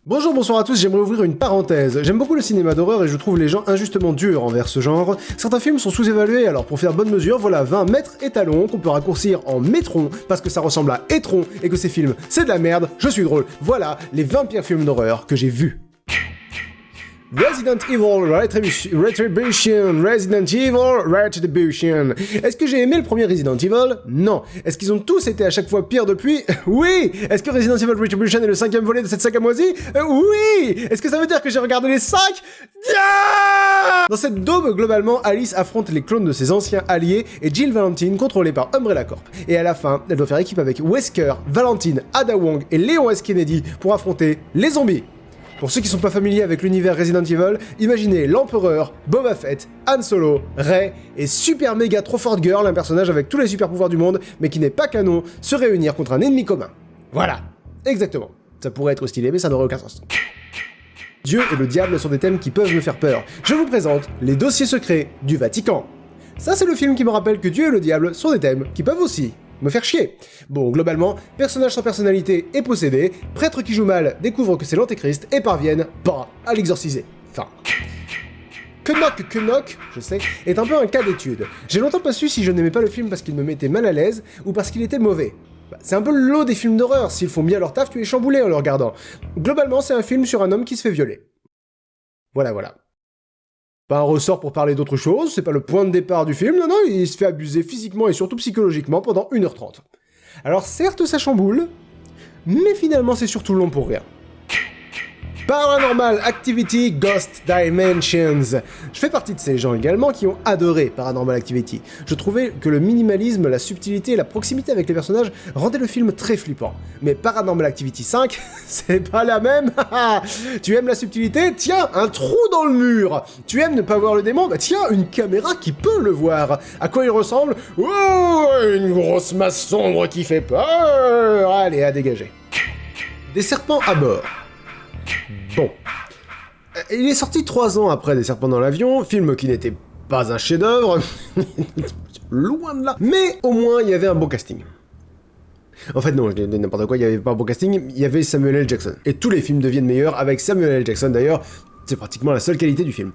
Bonjour, bonsoir à tous, j'aimerais ouvrir une parenthèse. J'aime beaucoup le cinéma d'horreur et je trouve les gens injustement durs envers ce genre. Certains films sont sous-évalués, alors pour faire bonne mesure, voilà 20 mètres étalons qu'on peut raccourcir en métron parce que ça ressemble à étron et que ces films c'est de la merde, je suis drôle. Voilà les 20 pires films d'horreur que j'ai vus. Resident Evil Retribution, Resident Evil Retribution. Est-ce que j'ai aimé le premier Resident Evil? Non. Est-ce qu'ils ont tous été à chaque fois pires depuis? Oui. Est-ce que Resident Evil Retribution est le 5e volet de cette saga moisie? Oui. Est-ce que ça veut dire que j'ai regardé les 5? Yeah. Dans cette daube, globalement, Alice affronte les clones de ses anciens alliés et Jill Valentine, contrôlée par Umbrella Corp. Et à la fin, elle doit faire équipe avec Wesker, Valentine, Ada Wong et Léon S. Kennedy pour affronter les zombies. Pour ceux qui sont pas familiers avec l'univers Resident Evil, imaginez l'Empereur, Boba Fett, Han Solo, Rey et Super Méga Trop Forte Girl, un personnage avec tous les super pouvoirs du monde, mais qui n'est pas canon, se réunir contre un ennemi commun. Voilà, exactement. Ça pourrait être stylé, mais ça n'aurait aucun sens. Dieu et le diable sont des thèmes qui peuvent me faire peur. Je vous présente les dossiers secrets du Vatican. Ça, c'est le film qui me rappelle que Dieu et le diable sont des thèmes qui peuvent aussi me faire chier. Bon, globalement, personnage sans personnalité est possédé, prêtre qui joue mal découvre que c'est l'antéchrist et parviennent pas à l'exorciser. Enfin... Knock, je sais, est un peu un cas d'étude. J'ai longtemps pas su si je n'aimais pas le film parce qu'il me mettait mal à l'aise ou parce qu'il était mauvais. C'est un peu le lot des films d'horreur, s'ils font bien leur taf, tu es chamboulé en le regardant. Globalement, c'est un film sur un homme qui se fait violer. Voilà. Pas un ressort pour parler d'autre chose, c'est pas le point de départ du film, non, il se fait abuser physiquement et surtout psychologiquement pendant 1h30. Alors certes ça chamboule, mais finalement c'est surtout long pour rien. Paranormal Activity Ghost Dimensions. Je fais partie de ces gens également qui ont adoré Paranormal Activity. Je trouvais que le minimalisme, la subtilité et la proximité avec les personnages rendaient le film très flippant. Mais Paranormal Activity 5, c'est pas la même. Tu aimes la subtilité? Tiens, un trou dans le mur. Tu aimes ne pas voir le démon? Bah tiens, une caméra qui peut le voir. À quoi il ressemble? Oh, une grosse masse sombre qui fait peur. Allez, à dégager. Des serpents à bord. Bon. Il est sorti 3 ans après Des serpents dans l'avion, film qui n'était pas un chef-d'œuvre, loin de là, mais au moins il y avait un bon casting. En fait non, je dis n'importe quoi, il y avait pas un bon casting, il y avait Samuel L. Jackson. Et tous les films deviennent meilleurs avec Samuel L. Jackson d'ailleurs, c'est pratiquement la seule qualité du film.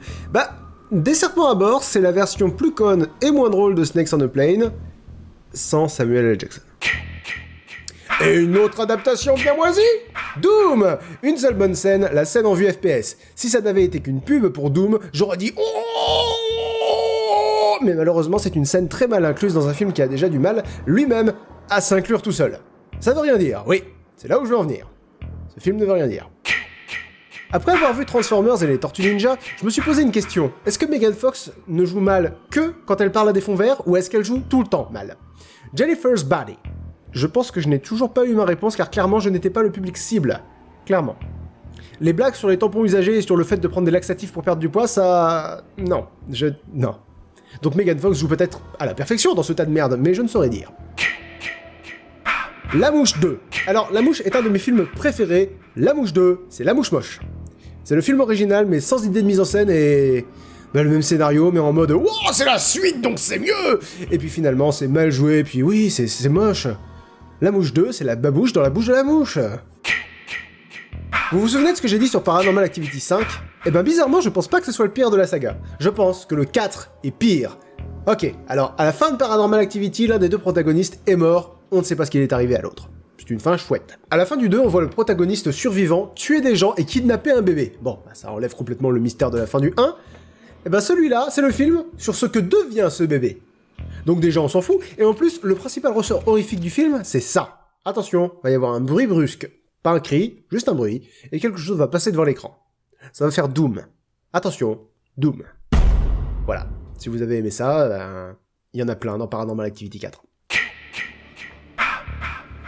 Des serpents à bord, c'est la version plus conne et moins drôle de Snakes on a Plane, sans Samuel L. Jackson. Et une autre adaptation bien moisie? Doom! Une seule bonne scène, la scène en vue FPS. Si ça n'avait été qu'une pub pour Doom, j'aurais dit oh! Mais malheureusement, c'est une scène très mal incluse dans un film qui a déjà du mal, lui-même, à s'inclure tout seul. Ça veut rien dire, oui, c'est là où je veux en venir. Ce film ne veut rien dire. Après avoir vu Transformers et les Tortues Ninja, je me suis posé une question. Est-ce que Megan Fox ne joue mal que quand elle parle à des fonds verts, ou est-ce qu'elle joue tout le temps mal? Jennifer's Body. Je pense que je n'ai toujours pas eu ma réponse car clairement je n'étais pas le public cible. Clairement. Les blagues sur les tampons usagés et sur le fait de prendre des laxatifs pour perdre du poids, ça... Non. Non. Donc Megan Fox joue peut-être à la perfection dans ce tas de merde, mais je ne saurais dire. La Mouche 2. Alors, La Mouche est un de mes films préférés. La Mouche 2, c'est La Mouche moche. C'est le film original, mais sans idée de mise en scène et... le même scénario, mais en mode « Wow, c'est la suite, donc c'est mieux !» Et puis finalement, c'est mal joué, puis oui, c'est moche. La Mouche 2, c'est la babouche dans la bouche de la mouche. Vous vous souvenez de ce que j'ai dit sur Paranormal Activity 5? Eh ben bizarrement, je pense pas que ce soit le pire de la saga. Je pense que le 4 est pire. Ok, alors à la fin de Paranormal Activity, l'un des deux protagonistes est mort, on ne sait pas ce qui est arrivé à l'autre. C'est une fin chouette. À la fin du 2, on voit le protagoniste survivant tuer des gens et kidnapper un bébé. Bon, ça enlève complètement le mystère de la fin du 1. Et ben celui-là, c'est le film sur ce que devient ce bébé. Donc déjà on s'en fout, et en plus, le principal ressort horrifique du film, c'est ça. Attention, va y avoir un bruit brusque, pas un cri, juste un bruit, et quelque chose va passer devant l'écran. Ça va faire Doom. Attention, Doom. Voilà, si vous avez aimé ça, il y en a plein dans Paranormal Activity 4.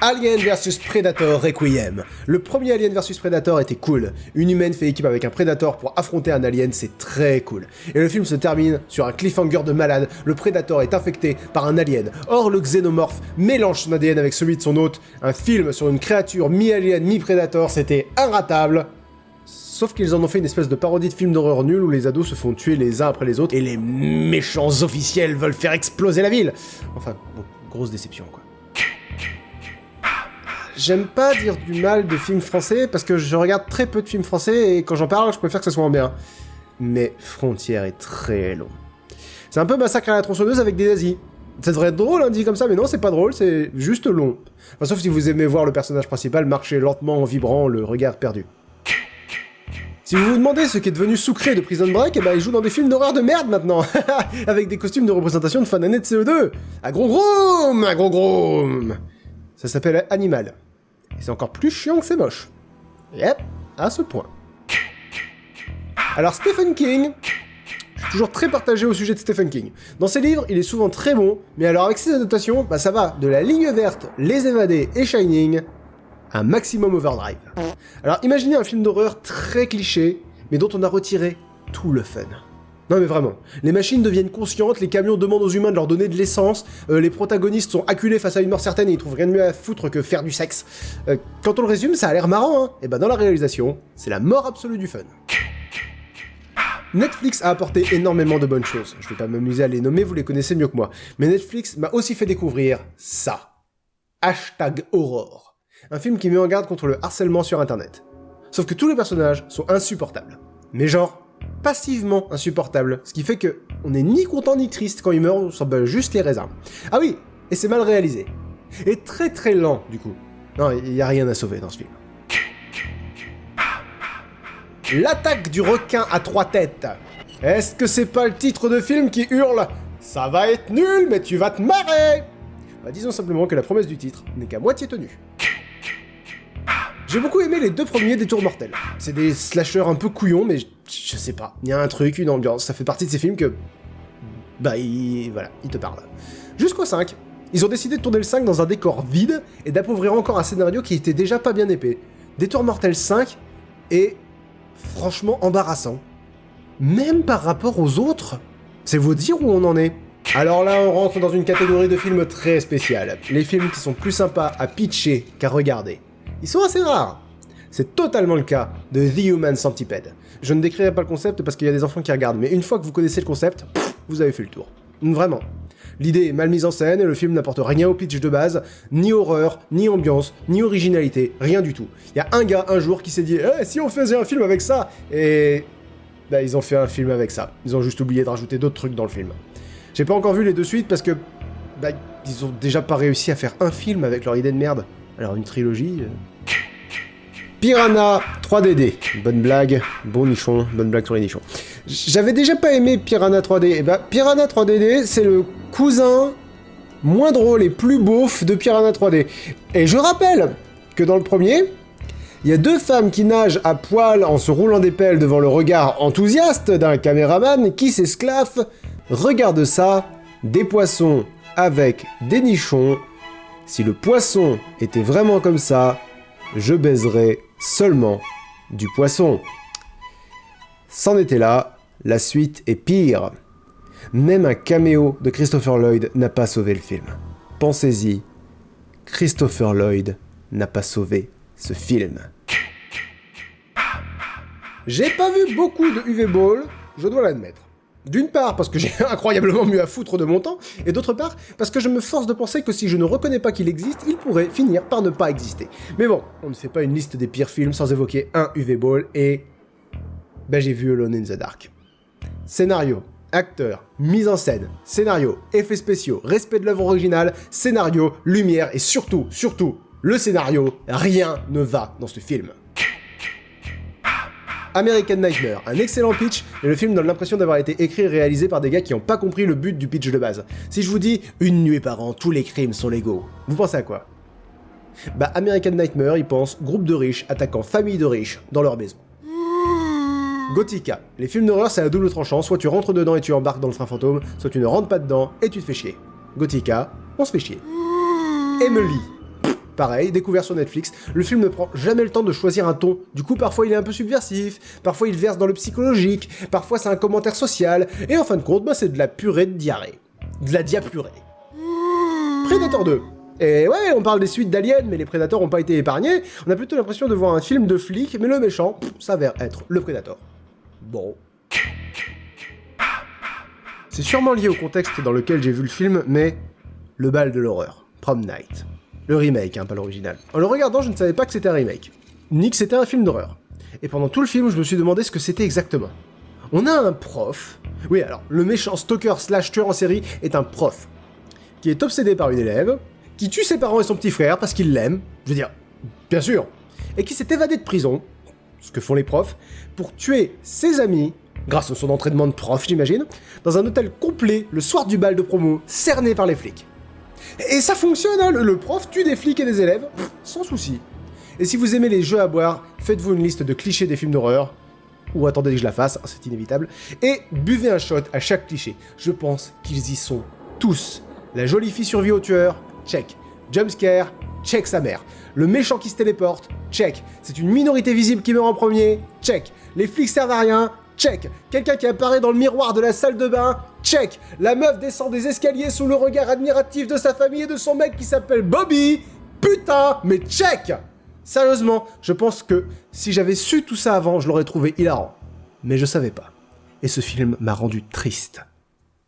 Alien vs Predator Requiem. Le premier Alien vs Predator était cool. Une humaine fait équipe avec un Predator pour affronter un alien, c'est très cool. Et le film se termine sur un cliffhanger de malade. Le Predator est infecté par un alien. Or, le xénomorphe mélange son ADN avec celui de son hôte. Un film sur une créature mi-alien, mi-Predator, c'était inratable. Sauf qu'ils en ont fait une espèce de parodie de film d'horreur nul où les ados se font tuer les uns après les autres et les méchants officiels veulent faire exploser la ville. Enfin, bon, grosse déception, quoi. j'aime pas dire du mal de films français, parce que je regarde très peu de films français, et quand j'en parle, je préfère que ça soit en bien. Mais Frontières est très long. C'est un peu Massacre à la tronçonneuse avec des nazis. Ça devrait être drôle, hein, dit comme ça, mais non, c'est pas drôle, c'est juste long. Enfin, sauf si vous aimez voir le personnage principal marcher lentement en vibrant, le regard perdu. Si vous vous demandez ce qui est devenu Sucré de Prison Break, eh ben il joue dans des films d'horreur de merde maintenant, avec des costumes de représentation de fin d'année de CO2. Un gros groom. Ça s'appelle Animal. Et c'est encore plus chiant que c'est moche. Yep, à ce point. Alors Stephen King, je suis toujours très partagé au sujet de Stephen King. Dans ses livres, il est souvent très bon, mais alors avec ses adaptations, bah ça va de La Ligne Verte, Les Évadés et Shining, à Maximum Overdrive. Alors imaginez un film d'horreur très cliché, mais dont on a retiré tout le fun. Non mais vraiment, les machines deviennent conscientes, les camions demandent aux humains de leur donner de l'essence, les protagonistes sont acculés face à une mort certaine et ils trouvent rien de mieux à foutre que faire du sexe. Quand on le résume, ça a l'air marrant, hein. Et ben dans la réalisation, c'est la mort absolue du fun. Netflix a apporté énormément de bonnes choses. Je vais pas m'amuser à les nommer, vous les connaissez mieux que moi. Mais Netflix m'a aussi fait découvrir ça. #Aurore. Un film qui met en garde contre le harcèlement sur internet. Sauf que tous les personnages sont insupportables. Mais genre, passivement insupportables. Ce qui fait que on n'est ni content ni triste quand ils meurent, on s'en bat juste les raisins. Ah oui, et c'est mal réalisé. Et très très lent, du coup. Non, il y a rien à sauver dans ce film. L'attaque du requin à 3 têtes. Est-ce que c'est pas le titre de film qui hurle « Ça va être nul, mais tu vas te marrer !» Bah disons simplement que la promesse du titre n'est qu'à moitié tenue. J'ai beaucoup aimé les 2 premiers Détours mortels. C'est des slashers un peu couillons, mais je sais pas. Il y a un truc, une ambiance, ça fait partie de ces films que... Bah, voilà, ils te parlent. Jusqu'au 5. Ils ont décidé de tourner le 5 dans un décor vide et d'appauvrir encore un scénario qui était déjà pas bien épais. Détours mortels 5 est... franchement embarrassant. Même par rapport aux autres. C'est vous dire où on en est. Alors là, on rentre dans une catégorie de films très spéciale. Les films qui sont plus sympas à pitcher qu'à regarder. Ils sont assez rares. C'est totalement le cas de The Human Centipede. Je ne décrirai pas le concept parce qu'il y a des enfants qui regardent, mais une fois que vous connaissez le concept, vous avez fait le tour. Vraiment. L'idée est mal mise en scène et le film n'apporte rien au pitch de base, ni horreur, ni ambiance, ni originalité, rien du tout. Il y a un gars un jour qui s'est dit « si on faisait un film avec ça ?» Et... bah ils ont fait un film avec ça. Ils ont juste oublié de rajouter d'autres trucs dans le film. J'ai pas encore vu les 2 suites parce que... bah ils ont déjà pas réussi à faire un film avec leur idée de merde. Alors une trilogie... Piranha 3DD. Bonne blague, bon nichon, bonne blague sur les nichons. J'avais déjà pas aimé Piranha 3D. Et bah, Piranha 3DD, c'est le cousin moins drôle et plus beauf de Piranha 3D. Et je rappelle que dans le premier, il y a 2 femmes qui nagent à poil en se roulant des pelles devant le regard enthousiaste d'un caméraman qui s'esclaffe. Regarde ça, des poissons avec des nichons. Si le poisson était vraiment comme ça, je baiserais seulement du poisson. C'en était là, la suite est pire. Même un caméo de Christopher Lloyd n'a pas sauvé le film. Pensez-y, Christopher Lloyd n'a pas sauvé ce film. J'ai pas vu beaucoup de UV Ball, je dois l'admettre. D'une part parce que j'ai incroyablement mieux à foutre de mon temps, et d'autre part parce que je me force de penser que si je ne reconnais pas qu'il existe, il pourrait finir par ne pas exister. Mais bon, on ne fait pas une liste des pires films sans évoquer un UV Ball, et... bah j'ai vu Alone in the Dark. Scénario, acteur, mise en scène, scénario, effets spéciaux, respect de l'œuvre originale, scénario, lumière, et surtout, le scénario, rien ne va dans ce film. American Nightmare, un excellent pitch, mais le film donne l'impression d'avoir été écrit et réalisé par des gars qui n'ont pas compris le but du pitch de base. Si je vous dis « une nuit par an, tous les crimes sont légaux », vous pensez à quoi? Bah American Nightmare, il pense groupe de riches attaquant famille de riches dans leur maison. Gothica, les films d'horreur c'est à double tranchant, soit tu rentres dedans et tu embarques dans le train fantôme, soit tu ne rentres pas dedans et tu te fais chier. Gothica, on se fait chier. Emily. Pareil, découvert sur Netflix, le film ne prend jamais le temps de choisir un ton, du coup parfois il est un peu subversif, parfois il verse dans le psychologique, parfois c'est un commentaire social, et en fin de compte, bah, c'est de la purée de diarrhée. De la diapurée. Predator 2. Et ouais, on parle des suites d'Alien, mais les prédateurs ont pas été épargnés, on a plutôt l'impression de voir un film de flic, mais le méchant s'avère être le Predator. Bon. C'est sûrement lié au contexte dans lequel j'ai vu le film, mais... le bal de l'horreur. Prom Night. Le remake, hein, pas l'original. En le regardant, je ne savais pas que c'était un remake, ni que c'était un film d'horreur. Et pendant tout le film, je me suis demandé ce que c'était exactement. On a un prof... Oui, alors, le méchant stalker slash tueur en série est un prof, qui est obsédé par une élève, qui tue ses parents et son petit frère parce qu'il l'aime, je veux dire, bien sûr, et qui s'est évadé de prison, ce que font les profs, pour tuer ses amis, grâce à son entraînement de prof, j'imagine, dans un hôtel complet le soir du bal de promo, cerné par les flics. Et ça fonctionne, hein, le prof tue des flics et des élèves, sans souci. Et si vous aimez les jeux à boire, faites-vous une liste de clichés des films d'horreur, ou attendez que je la fasse, c'est inévitable, et buvez un shot à chaque cliché. Je pense qu'ils y sont tous. La jolie fille survit au tueur, check. Jumpscare, check sa mère. Le méchant qui se téléporte, check. C'est une minorité visible qui meurt en premier, check. Les flics servent à rien, check. Quelqu'un qui apparaît dans le miroir de la salle de bain, check. La meuf descend des escaliers sous le regard admiratif de sa famille et de son mec qui s'appelle Bobby, putain, mais check. Sérieusement, je pense que si j'avais su tout ça avant, je l'aurais trouvé hilarant. Mais je savais pas. Et ce film m'a rendu triste.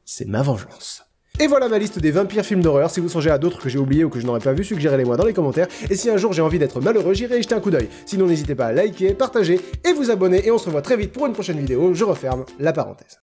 C'est ma vengeance. Et voilà ma liste des 20 pires films d'horreur. Si vous songez à d'autres que j'ai oubliés ou que je n'aurais pas vu, suggérez-les-moi dans les commentaires. Et si un jour j'ai envie d'être malheureux, j'irai y jeter un coup d'œil. Sinon n'hésitez pas à liker, partager et vous abonner. Et on se revoit très vite pour une prochaine vidéo. Je referme la parenthèse.